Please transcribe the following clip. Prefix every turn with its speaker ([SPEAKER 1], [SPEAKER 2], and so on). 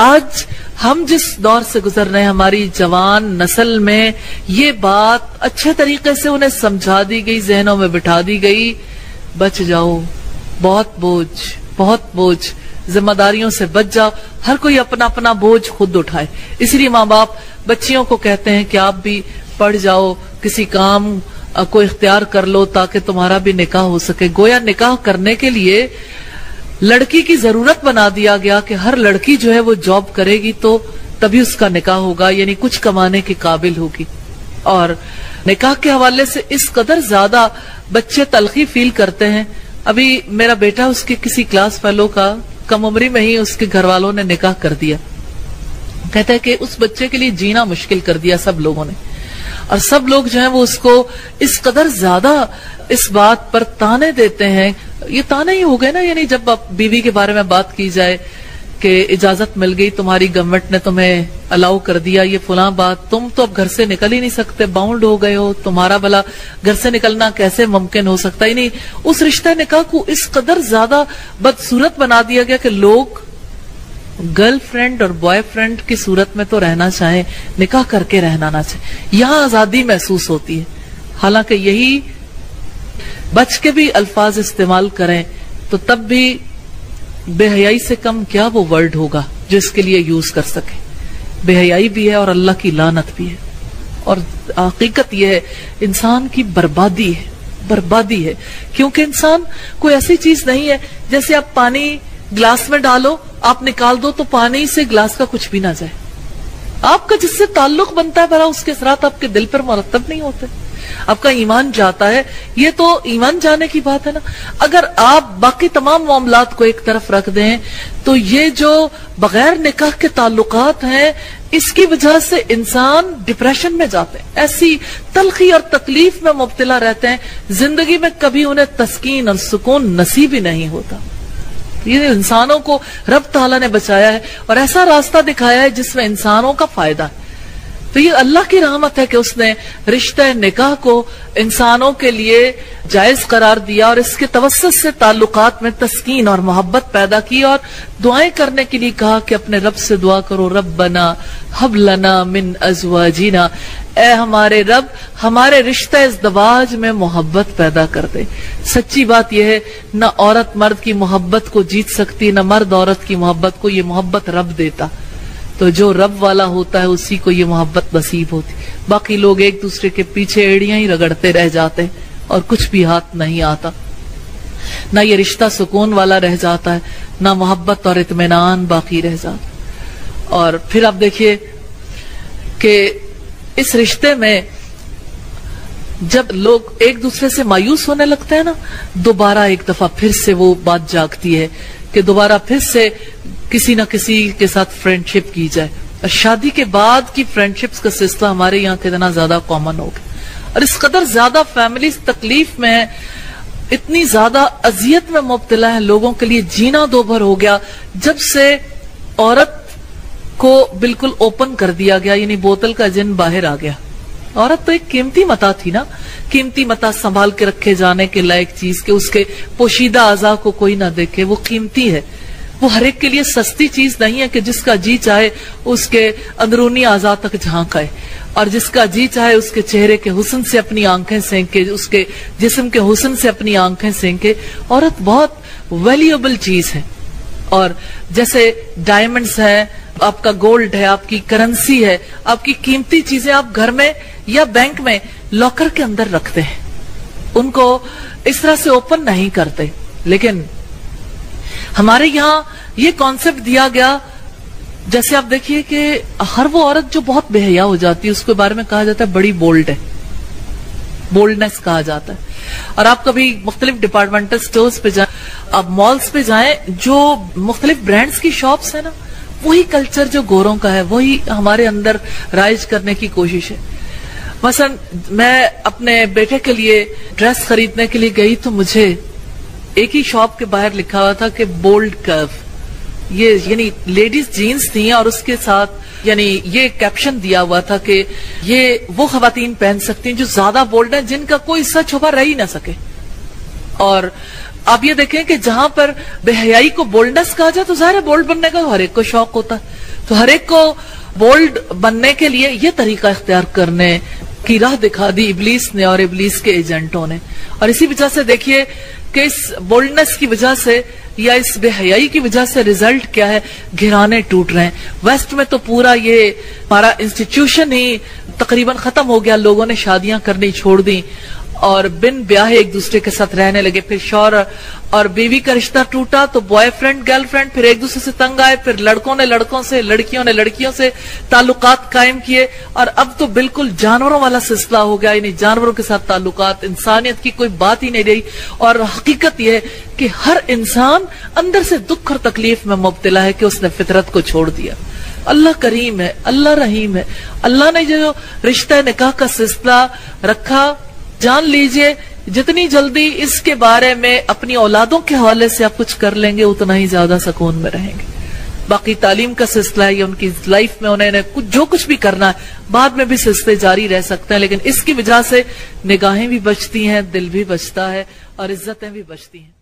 [SPEAKER 1] آج ہم جس دور سے گزر رہے ہیں، ہماری جوان نسل میں یہ بات اچھے طریقے سے انہیں سمجھا دی گئی، ذہنوں میں بٹھا دی گئی، بچ جاؤ، بہت بوجھ، ذمہ داریوں سے بچ جاؤ، ہر کوئی اپنا اپنا بوجھ خود اٹھائے۔ اس لیے ماں باپ بچیوں کو کہتے ہیں کہ آپ بھی پڑھ جاؤ، کسی کام کو اختیار کر لو تاکہ تمہارا بھی نکاح ہو سکے۔ گویا نکاح کرنے کے لیے لڑکی کی ضرورت بنا دیا گیا کہ ہر لڑکی جو ہے وہ جاب کرے گی تو تبھی اس کا نکاح ہوگا، یعنی کچھ کمانے کے قابل ہوگی۔ اور نکاح کے حوالے سے اس قدر زیادہ بچے تلخی فیل کرتے ہیں۔ ابھی میرا بیٹا، اس کے کسی کلاس فیلو کا کم عمری میں ہی اس کے گھر والوں نے نکاح کر دیا۔ کہتا ہے کہ اس بچے کے لیے جینا مشکل کر دیا سب لوگوں نے، اور سب لوگ جو ہیں وہ اس کو اس قدر زیادہ اس بات پر تانے دیتے ہیں۔ یہ تانے ہی ہو گئے نا، یعنی جب بیوی کے بارے میں بات کی جائے کہ اجازت مل گئی، تمہاری گورنمنٹ نے تمہیں الاؤ کر دیا، یہ فلاں بات، تم تو اب گھر سے نکل ہی نہیں سکتے، باؤنڈ ہو گئے ہو، تمہارا بھلا گھر سے نکلنا کیسے ممکن ہو سکتا ہے؟ یعنی اس رشتہ نکاح کو اس قدر زیادہ بدصورت بنا دیا گیا کہ لوگ گرل فرینڈ اور بوائے فرینڈ کی صورت میں تو رہنا چاہیں، نکاح کر کے رہنا نہ چاہیں۔ یہاں آزادی محسوس ہوتی ہے، حالانکہ یہی بچ کے بھی الفاظ استعمال کریں تو تب بھی بے حیائی سے کم کیا وہ ورڈ ہوگا جو اس کے لیے یوز کر سکے۔ بے حیائی بھی ہے اور اللہ کی لعنت بھی ہے، اور حقیقت یہ ہے انسان کی بربادی ہے، کیونکہ انسان کوئی ایسی چیز نہیں ہے جیسے آپ پانی گلاس میں ڈالو، آپ نکال دو تو پانی سے گلاس کا کچھ بھی نہ جائے۔ آپ کا جس سے تعلق بنتا ہے بھلا اس کے اثرات آپ کے دل پر مرتب نہیں ہوتے، آپ کا ایمان جاتا ہے، یہ تو ایمان جانے کی بات ہے نا۔ اگر آپ باقی تمام معاملات کو ایک طرف رکھ دیں تو یہ جو بغیر نکاح کے تعلقات ہیں، اس کی وجہ سے انسان ڈپریشن میں جاتے ہیں، ایسی تلخی اور تکلیف میں مبتلا رہتے ہیں، زندگی میں کبھی انہیں تسکین اور سکون نصیب ہی نہیں ہوتا۔ یہ انسانوں کو رب تعالیٰ نے بچایا ہے اور ایسا راستہ دکھایا ہے جس میں انسانوں کا فائدہ ہے۔ تو یہ اللہ کی رحمت ہے کہ اس نے رشتہ نکاح کو انسانوں کے لیے جائز قرار دیا اور اس کے توسط سے تعلقات میں تسکین اور محبت پیدا کی، اور دعائیں کرنے کے لیے کہا کہ اپنے رب سے دعا کرو، ربنا ہب لنا من ازواجنا، اے ہمارے رب ہمارے رشتہ ازدواج میں محبت پیدا کر دے۔ سچی بات یہ ہے نہ عورت مرد کی محبت کو جیت سکتی، نہ مرد عورت کی محبت کو، یہ محبت رب دیتا، تو جو رب والا ہوتا ہے اسی کو یہ محبت نصیب ہوتی۔ باقی لوگ ایک دوسرے کے پیچھے ایڑیاں ہی رگڑتے رہ جاتے ہیں اور کچھ بھی ہاتھ نہیں آتا، نہ یہ رشتہ سکون والا رہ جاتا ہے، نہ محبت اور اطمینان باقی رہ جاتا۔ اور پھر آپ دیکھیے کہ اس رشتے میں جب لوگ ایک دوسرے سے مایوس ہونے لگتے ہیں نا، دوبارہ ایک دفعہ پھر سے وہ بات جاگتی ہے کہ دوبارہ پھر سے کسی نہ کسی کے ساتھ فرینڈشپ کی جائے۔ اور شادی کے بعد کی فرینڈشپس کا سلسلہ ہمارے یہاں کتنا زیادہ کامن ہو گیا، اور اس قدر زیادہ فیملیز تکلیف میں ہے، اتنی زیادہ اذیت میں مبتلا ہے، لوگوں کے لیے جینا دو بھر ہو گیا جب سے عورت کو بالکل اوپن کر دیا گیا، یعنی بوتل کا جن باہر آ گیا۔ عورت تو ایک قیمتی متاع تھی نا، قیمتی متاع سنبھال کے رکھے جانے کے لائق چیز کہ اس کے پوشیدہ اعضاء کو کوئی نہ دیکھے، وہ قیمتی ہے، وہ ہر ایک کے لیے سستی چیز نہیں ہے کہ جس کا جی چاہے اس کے اندرونی اعضاء تک جھانکائے، اور جس کا جی چاہے اس کے چہرے کے حسن سے اپنی آنکھیں سینکے، اس کے جسم کے حسن سے اپنی آنکھیں سینکے۔ عورت بہت ویلیوبل چیز ہے، اور جیسے ڈائمنڈز ہے، آپ کا گولڈ ہے، آپ کی کرنسی ہے، آپ کی قیمتی چیزیں آپ گھر میں یا بینک میں لاکر کے اندر رکھتے ہیں، ان کو اس طرح سے اوپن نہیں کرتے۔ لیکن ہمارے یہاں یہ کانسیپٹ دیا گیا، جیسے آپ دیکھیے کہ ہر وہ عورت جو بہت بے حیا ہو جاتی ہے اس کے بارے میں کہا جاتا ہے بڑی بولڈ ہے، بولڈنس کہا جاتا ہے۔ اور آپ کبھی مختلف ڈپارٹمنٹل سٹورز پہ جائیں، آپ مالز پہ جائیں، جو مختلف برانڈز کی شاپس ہیں نا، وہی کلچر جو گوروں کا ہے وہی ہمارے اندر رائج کرنے کی کوشش ہے۔ مثلا میں اپنے بیٹے کے لیے ڈریس خریدنے کے لیے گئی تو مجھے ایک ہی شاپ کے باہر لکھا ہوا تھا کہ بولڈ کرو، یہ یعنی لیڈیز جینز تھیں، اور اس کے ساتھ یعنی یہ کیپشن دیا ہوا تھا کہ یہ وہ خواتین پہن سکتی ہیں جو زیادہ بولڈ ہیں، جن کا کوئی حصہ چھپا رہ ہی نہ سکے۔ اور آپ یہ دیکھیں کہ جہاں پر بے حیائی کو بولڈنس کہا جائے تو ظاہر ہے بولڈ بننے کا ہر ایک کو شوق ہوتا ہے، تو ہر ایک کو بولڈ بننے کے لیے یہ طریقہ اختیار کرنے کی راہ دکھا دی ابلیس نے اور ابلیس کے ایجنٹوں نے. اور اسی وجہ سے دیکھیے کہ اس بولڈنس کی وجہ سے یا اس بے حیائی کی وجہ سے ریزلٹ کیا ہے، گھرانے ٹوٹ رہے ہیں. ویسٹ میں تو پورا یہ ہمارا انسٹیٹیوشن ہی تقریباً ختم ہو گیا، لوگوں نے شادیاں کرنی چھوڑ دی اور بن بیاہ ایک دوسرے کے ساتھ رہنے لگے. پھر شوہر اور بیوی کا رشتہ ٹوٹا تو بوائے فرینڈ گرل فرینڈ پھر ایک دوسرے سے تنگ آئے، پھر لڑکوں نے لڑکوں سے، لڑکیوں نے لڑکیوں سے تعلقات قائم کیے، اور اب تو بالکل جانوروں والا سلسلہ ہو گیا، یعنی جانوروں کے ساتھ تعلقات، انسانیت کی کوئی بات ہی نہیں رہی. اور حقیقت یہ ہے کہ ہر انسان اندر سے دکھ اور تکلیف میں مبتلا ہے کہ اس نے فطرت کو چھوڑ دیا. اللہ کریم ہے، اللہ رحیم ہے. اللہ نے جو رشتہ نکاح کا سلسلہ رکھا، جان لیجئے جتنی جلدی اس کے بارے میں اپنی اولادوں کے حوالے سے آپ کچھ کر لیں گے اتنا ہی زیادہ سکون میں رہیں گے. باقی تعلیم کا سلسلہ ہے، یہ ان کی لائف میں انہوں نے جو کچھ بھی کرنا ہے بعد میں بھی سلسلے جاری رہ سکتے ہیں، لیکن اس کی وجہ سے نگاہیں بھی بچتی ہیں، دل بھی بچتا ہے اور عزتیں بھی بچتی ہیں.